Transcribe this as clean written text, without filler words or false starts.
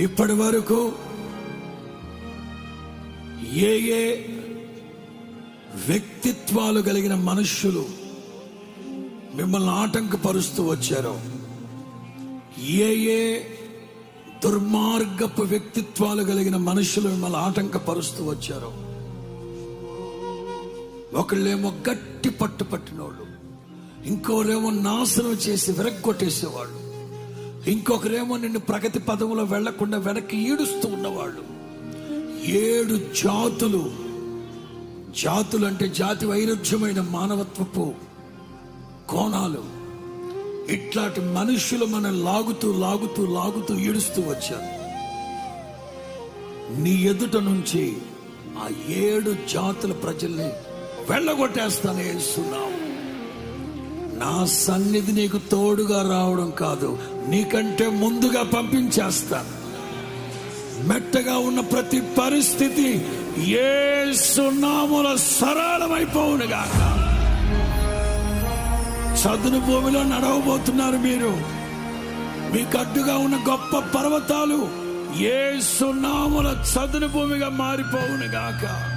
ఇప్పటి వరకు ఏ ఏ వ్యక్తిత్వాలు కలిగిన మనుష్యులు మిమ్మల్ని ఆటంకపరుస్తూ వచ్చారో, ఏ ఏ దుర్మార్గపు వ్యక్తిత్వాలు కలిగిన మనుషులు మిమ్మల్ని ఆటంకపరుస్తూ వచ్చారో, ఒకళ్ళేమో గట్టి పట్టినోళ్ళు, ఇంకోరేమో నాశనం చేసి విరగ్గొట్టేసేవాళ్ళు, ఇంకొకరేమో నిన్ను ప్రగతి పదవులో వెళ్లకుండా వెనక్కి ఈడుస్తూ ఉన్నవాళ్ళు. 7 జాతులు అంటే జాతి వైరుధ్యమైన మానవత్వపు కోణాలు. ఇట్లాంటి మనుషులు మనం లాగుతూ ఈడుస్తూ వచ్చారు. నీ ఎదుట నుంచి ఆ 7 జాతుల ప్రజల్ని వెళ్ళగొట్టేస్తానే యేసునామం. నా సన్నిధి నీకు తోడుగా రావడం కాదు, నీకంటే ముందుగా పంపించేస్తాను. మెట్టగా ఉన్న ప్రతి పరిస్థితి యేసు నామములో సరళమైపోవునుగాక. చదును భూమిలో నడవబోతున్నారు మీరు. మీకు అడ్డుగా ఉన్న గొప్ప పర్వతాలు యేసు నామములో చదును భూమిగా మారిపోవునుగాక.